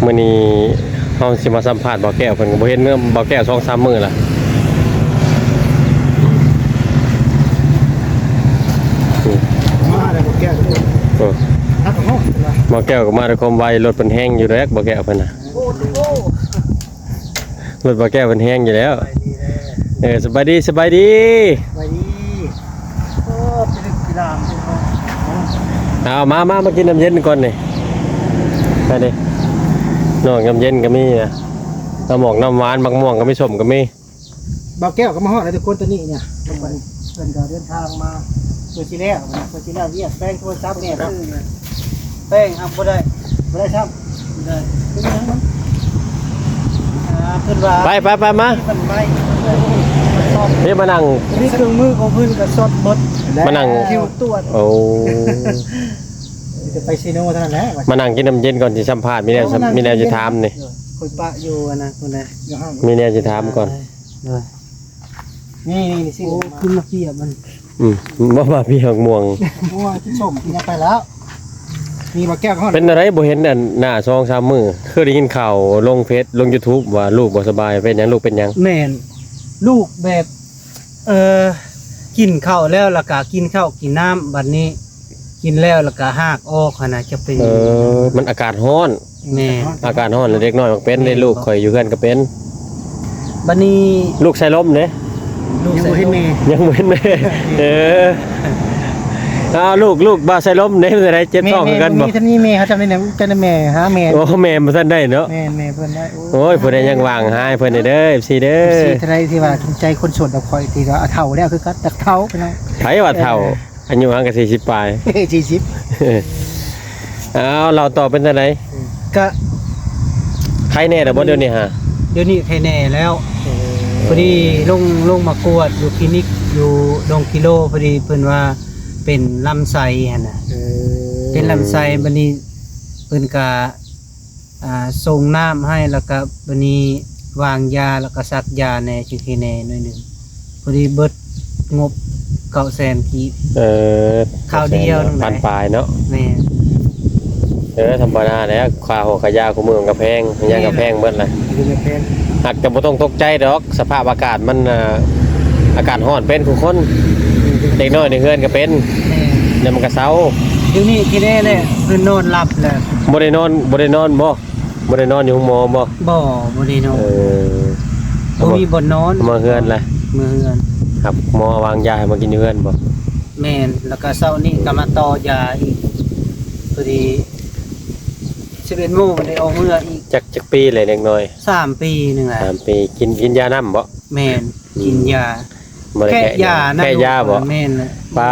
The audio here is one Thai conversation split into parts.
มื้อนี้เฮาสิมาสัมภาษณ์บ่าวแก้วเพิ่นก็บ่เห็นบ่าวแก้ว 2-3 มื้อละมาแล้วบ่แก้วทุกคนฮักของเฮาล่ะ บ่าวแก้วก็มาด้วยความไวรถเพิ่นแฮงอยู่แล้วบ่าวแก้วเพิ่นน่ะ โอ้โห รถบ่าวแก้วเพิ่นแฮงอยู่แล้วสบายดีสบายดี ไปดีโอ้เป็นกีฬาทุกคน เอามากินน้ำเย็นก่อนนี่ไปดิน้องน้ำเย็นก็มีนะน้ำหมอกน้ำหวานบางม่วงก็มีส้มก็มี บ่าวแก้วก็มาฮอดแล้วทุกคนตัวนี้เนี่ยลงไปเพิ่นก็เดินทางมาตัวที่แล้วเรียกแป้งโทรศัพท์เนี่ยครับแป้งครับบ่ได้ครับบ่ได้เป็นหยังมันเพิ่นว่า ไปมา เพิ่นไม่มันซ่อม นี่มานั่ง นี่เครื่องมือของเพิ่นก็สดหมด มานั่ง คิวตรวจ โอ้ จะไปซีโนเท่านั้นแหละ มานั่งกินน้ำเย็นก่อนที่สัมภาษณ์มีแนวจะถามนี่ คุยปะอยู่นะคนใด มีแนวจะถามก่อน นี่สิโอ้ขึ้นมาเกี่ยมัน บ่มาพี่หอกม่วง โอ้ที่ชมกินไปแล้วมีบ่แก้วเขา เป็นอะไรบ่เห็นอันหน้า2-3มื้อคือได้ยินข่าวลงเฟซลง YouTube ว่าลูกบ่สบายเป็นหยังลูกเป็นหยัง แม่นลูกแบบกินข้าวแล้วแล้วก็กินข้าวกินน้ำบัดนี้ กินแล้วแล้วก็หากออกนะจะเป็น มันอากาศร้อน แม่ อากาศร้อนแล้วเด็กน้อยมันเป็นเลยลูกข่อยอยู่เฮือนก็เป็น บัดนี้ ลูกใส่ลมเด้ ลูกใส่แม่ ยังเหมือนแม่ลูกบ้าใส่ล้มเนี่ยจะได้เจ็บท้องกันบ่ มีท่านนี่แม่เขาจำได้นะจำได้แม่หาแม่ โอ้แม่มาท่านได้เนาะ แม่เพิ่นได้ โอ้ยเพิ่นได้ยังวางให้เพิ่นได้เด้อสิเด้อ สิทนายที่ว่าใจคนโสดเอาคอยที่ว่าเฒ่าแล้วคือกัดักเฒ่าไปเนาะ ไผว่าเฒ่าอายุห่างกัน40ปลาย 40 เราต่อเป็นจังได๋ ก็ ใครแน่ล่ะบ่เดี๋ยวนี้ฮะ เดี๋ยวนี้ใครแน่แล้วพอดีลงมากวดอยู่คลินิกอยู่ดงกิโลพอดีเพิ่นว่าเป็นลำไส้หั่นน่ะเป็นลำไส้บัดนี้เพิ่นก็ส่งน้ำให้แล้วก็บัดนี้วางยาแล้วก็ซักยาแน่จังซี่แน่หน่อยหนึงพอดีเบิดงบ900,000กีบ ข่าวเดียวนั่นแหละ พันปลายเนาะ แม่ ธรรมดาแล้วค่าหัวขายาของเมืองก็แพงยังก็แพงเบิดล่ะหักก็บ่ต้องตกใจดอกสภาพอากาศมันอากาศร้อนเป็นทุกคนเด็กน้อยในเฮือนก็เป็น แม่ เดี๋ยวมันก็เซา เดี๋ยวนี้ที่แน่เลยเพิ่นนอนหลับแล้ว บ่ได้นอนบ่อยู่ห้องหมอบ่ บ่ได้นอน เอา บ่มีบ่นอน มาเฮือนแหละ มื้อเฮือน ครับหมอวางยาให้มากินอยู่เฮือนบ่ แม่นแล้วก็เช้านี้ก็มาต่อยาอีกพอดี11โมงได้ออกเมื่ออีก จักปีเลยเด็กน้อย 3 ปีนึงแหละ 3 ปีกินยาน้ำบ่ แม่นกินยา บ่ได้ แค่ยานะ แค่ยาบ่ แม่นน่ะ ป้า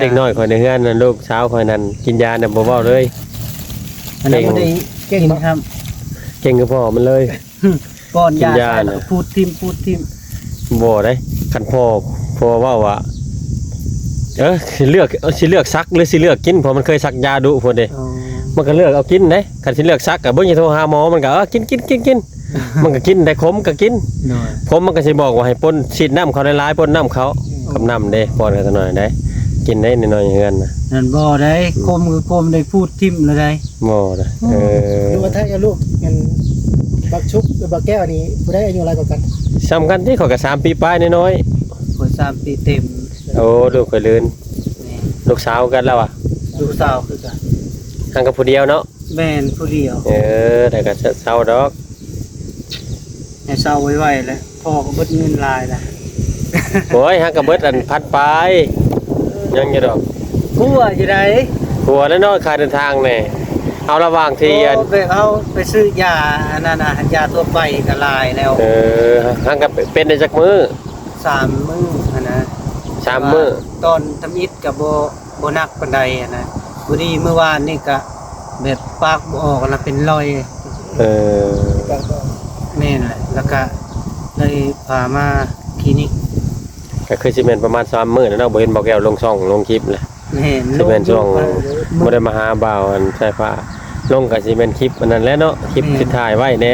เด็กน้อยคนในเฮือนนั่นลูกสาวคนนั้นกินยาน่ะบ่เว้าเลย อันนั้นบ่ได้เก่งครับ เก่งกับพ่อมันเลย ป้อนยา กินยา ใส่ น่ะ แล้วก็พูดทิ่ม บ่ได้คันพ่อเว้าว่าสิเลือกซักหรือสิเลือกกินเพราะมันเคยซักยาดุพุ่นเด้ อ๋อ มันก็เลือกเอากินเด้คันสิเลือกซักก็เบิ่งสิโทรหาหมอมันก็กิน มันก็กินได้ขมก็กิน หน่อย ผมมันก็สิบอกว่าให้ป่นฉีดน้ำเขาหลายๆป่นน้ำเขากับน้ำเด้ป้อนกันสักหน่อยได้กินได้น้อยๆเฮือนนะ นั่นบ่ได้คมคือคมได้พูดทิ่มแล้วได้ บ่นะ ดูว่าถ้าลูกงั้นบักชุบหรือบักแก้วนี่ผู้ได้อายุอะไรกว่ากัน สำคัญที่เขาก็3 ปีปลายน้อย คน3 ปีเต็ม ๆโอ้ลูกข่อยลืน นี่ ลูกสาวกันแล้วอ่ะ ลูกสาวคือกัน ห่างกับผู้เดียวเนาะ แม่นผู้เดียว แต่ก็เศร้าดอก ให้เศร้าไว้ๆแล้วพ่อก็เบิดเงินหลายแล้ว โอ้ยห่างกับเบิดอันพัดปลายยังอยู่ดอก กูว่าอยู่ได หัวแล้วเนาะค่าเดินทางแน่เอาระหว่างที่อัน ไปเอาไปซื้อยาอันนั้นน่ะยาทั่วไปก็หลายแล้ว ห่างกับเป็นได้จักมื้อ 3 มื้ออันนะ 3 มื้อ ตอนทำอิฐก็บ่หนักปานใดอะนะพอดีเมื่อวานนี่ก็แบบปากบ่ออกแล้วเป็นรอย เออ แม่นแหละแล้วก็เลยพามาคลินิก ก็คือสิแม่นประมาณ3 มื้อแล้วเนาะบ่เห็นบ่แก้วลงช่องลงคลิปเลย แม่น สิแม่นช่วงบ่ได้มาหาบ่าวอันสายฟ้าลงก็สิแม่นคลิปอันนั้นแหละเนาะคลิปที่ถ่ายไว้แหน่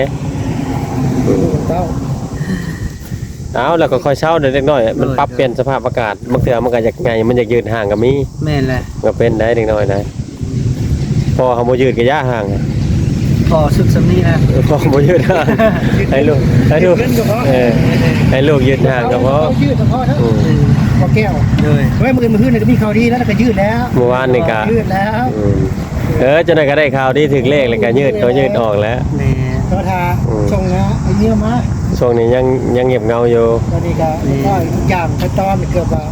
เอาแล้วก็ค่อยเช้าเด็กน้อยมันปรับเปลี่ยนสภาพอากาศบางเทื่อมันก็อยากไงมันอยากยืนห่างก็มี แม่นแหละ ก็เป็นได้เด็กน้อยนะพอเฮาบ่ยืดก็ย่าห่าง พอสุดสำนี้นะ พอบ่ยืดห่างให้ลูกให้ลูกยืดห่างก็พอ เขายืดเฉพาะเท่าพอแก้ว เลย ไว้มือมือนี่ก็มีข่าวดีแล้วก็ยืดแล้ว เมื่อวานนี่ก็ ยืดแล้ว จังได๋ก็ได้ข่าวดีถึงเลขแล้วก็ยืดเขายืดออกแล้ว แม่ โทษทาชงนะไอ้เยี่ยมมา ช่วงนี้ยังเงียบเงาอยู่ ตอนนี้ก็ทุกอย่างขั้นตอนเกือบว่า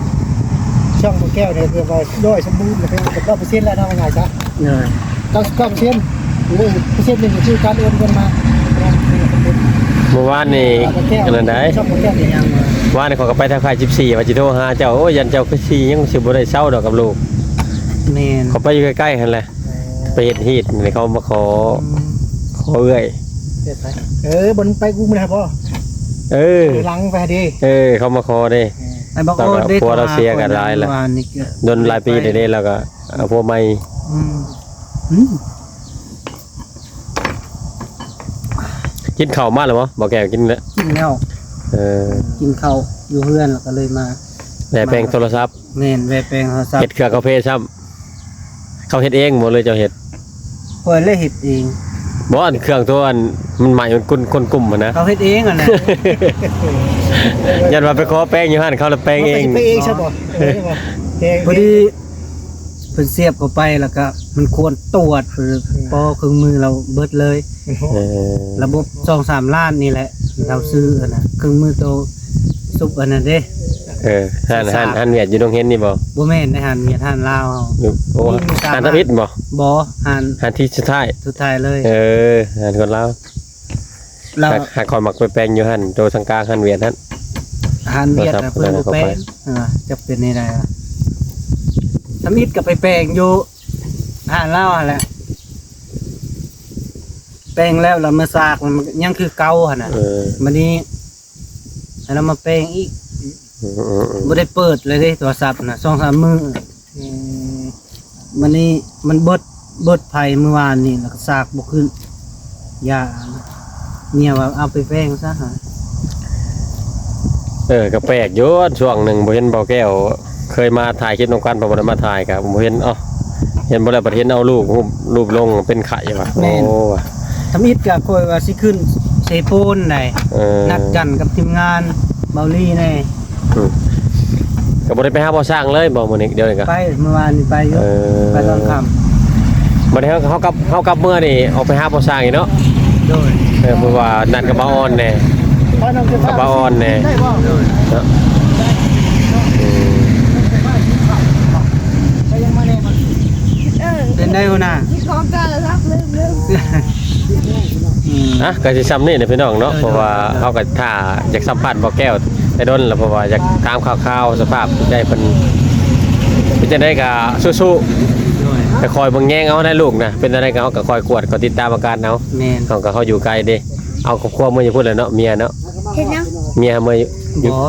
ช่องพอแก้วเนี่ยเกือบว่าด้วยสมบูรณ์เลยเป็น9%แล้วนะว่าไงซะ เลย 99%หรือ1%นึงคือการโอนเงินมา เมื่อวานนี่กันนั้นได้ ช่องพอแก้วเนี่ย ยังมา ว่านี่เขาก็ไปทางค่าย14ว่าสิโทรหาเจ้าโอ้ยันเจ้าคือสิยังสิบ่ได้เช้าดอกกับลูก แม่น เขาไปอยู่ใกล้ๆหั่นแหละไปเฮ็ดฮีดนี่เขามาขอเอื้อย บนไปกูไม่ได้พ่อหลังไปดิ เขามาขอเด้ ไอ้บอกโอ้ได้ ผัวเราเสียกันหลายแล้ว วันนี้ก็ โดนหลายปีเด้แล้วก็เอาพวกใหม่ อืม กินข้าวมาแล้วบ่บ่แก้วกินแล้ว กินแล้วกินข้าวอยู่เพื่อนแล้วก็เลยมา แต่แปลงโทรศัพท์ แม่นแวะแปลงโทรศัพ เฮ็ด ท์ เครื่องกาแฟซ้ำเขาเฮ็ดเองหมดเลยเจ้าเฮ็ด เพิ่นเลยเฮ็ดเอง บ่อันเครื่องตัวอันมันใหม่มันคนกลุ่มนะ เขาเฮ็ดเองอ่ะนะ ยันว่าไปขอแป้งอยู่หั่นเขาละแป้งเอง ไปเองใช่ป่ะ พอดีเพิ่นเสียบเข้าไปแล้วก็มันควรตรวจพอเครื่องมือเราเบิดเลย ระบบ 2-3 ล้านนี่แหละเราซื้ออะนะเครื่องมือโตซุปอันนั้นเด้ หันเวียดอยู่ตรงเห็นนี่บ่ บ่แม่นในหันเมียท่านลาวเฮา โอ้หันทพิษบ่ บ่หัน หันที่สุดท้าย สุดท้ายเลย หันคนลาว เรา หาคอยมักไปแปลงอยู่หั่นโตทางกลางหันเวียดหั่น หันเวียดน่ะเพิ่นบ่แปลงจะเป็นนี่ได้ทำอิดก็ไปแปลงอยู่หันลาวหั่นแหละแปลงแล้วเรามาซากมันยังคือเก่าหั่นน่ะมื้อนี้ให้เรามาแปลงอีกบ่ได้เปิดเลยเด้โทรศัพท์น่ะ 2-3 มื้อมื้อนี้มันเบิดไผเมื่อวานนี่แล้วก็ซากบ่ขึ้นย่าเนี่ยว่าเอาไปแปลงซะหา ก็แปลกอยู่ช่วงหนึงบ่เห็นเบาแก้วเคยมาถ่ายคลิปนำกันบ่ได้มาถ่ายก็บ่เห็นเห็นบ่ได้บ่เห็นเอารูปลงเป็นไข่ว่ะโอ้ ทำอิดก็ค่อยว่าสิขึ้นเซโปนได้นัดกันกับทีมงานเบาลี่แน่ ก็บ่ได้ไปหาบ่อสร้างเลยบ่มื้อนี้เดี๋ยวนี้ก็ ไปเมื่อวานนี่ไปอยู่ไปตอนค่ำ บ่ได้เขากับเมื่อนี่ออกไปหาบ่อสร้างอีกเนาะ โดย เพราะว่านัดกับบ่าอ่อนแน่กับบ่าอ่อนแน่เนาะ เป็นได้หัวหน้า ของการรับเรื่อง ก็สิซ้ำนี่พี่น้องเนาะเพราะว่าเฮาก็ถ้าอยากสัมภาษณ์บ่อแก้วได้ดนแล้วเพราะว่าอยากถามข่าวๆสภาพใจเพิ่นเป็นจังได๋ก็สู้ๆก็คอยเบิ่งแยงเอาได้ลูกนะเป็นอะไรก็เฮาก็คอยกวดก็ติดตามอาการเอา แม่น เขาอยู่ไกลเด้เอาครอบครัวมื้ออยู่พุ่นแหละเนาะเมียเนาะ เห็นยัง เมียมื้ออยู่ บ่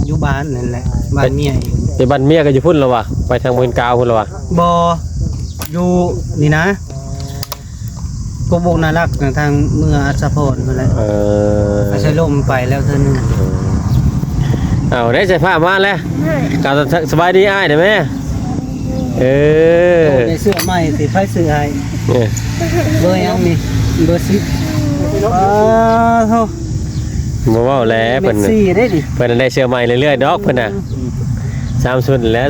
อยู่บ้านนั่นแหละบ้านเมียเอง ไปบ้านเมียก็อยู่พุ่นแล้วว่ะไปทางเมืองกาวพุ่นแล้วว่ะ บ่อยู่นี่นะกบกน่ารักทางเมืองอัศพรนั่นแหละอาศัยลมไปแล้วเทื่อนึง เอาได้ใส่ผ้ามาแล้วกาสบายดีอ้ายได้ไหมในเสื้อใหม่สิไผซื้อให้เบอร์ยังนี่เบอร์10โธ่ บ่เว้าแล้วเพิ่น 4ได้ดิ เพิ่นได้เสื้อใหม่เรื่อยๆดอกเพิ่นน่ะ3ชุดแล้ว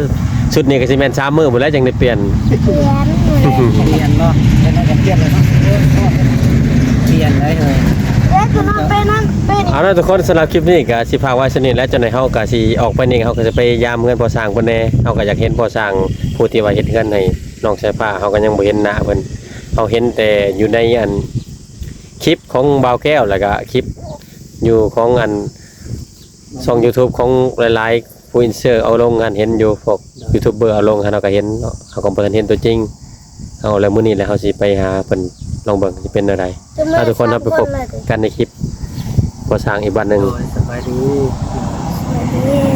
ชุดนี้ก็สิแม่น3มื้อพุ่นแล้วจังได้เปลี่ยน เปลี่ยนบ่ เปลี่ยนเลย เปลี่ยนได้เลย เอ๊ะคือน้องเป็นนั่นเป็น เอาล่ะทุกคนสำหรับคลิปนี้ก็สิพากไว้สนิทแล้วจนในเฮาก็สิออกไปนี่เฮาก็จะไปยามเงินพอสร้างเพิ่นแน่เฮาก็อยากเห็นพอสร้างผู้ที่ว่าเฮ็ดเงินให้น้องสายฟ้าเฮาก็ยังบ่เห็นหน้าเพิ่นเฮาเห็นแต่อยู่ในอันคลิปของบ่าวแก้วแล้วก็คลิปอยู่ของอันช่อง YouTube ของหลายๆผู้อินเซอร์เอาลงงานเห็นอยู่พวกยูทูบเบอร์เอาลงเฮาก็เห็นเฮาก็บ่ทันเห็นตัวจริงเอาแล้วมื้อนี้แหละเฮาสิไปหาเพิ่นลองเบิ่งสิเป็นอะไรถ้าทุกคนเฮาไปพบกันในคลิปพอสร้างอีกบัดนึง สบายดี เ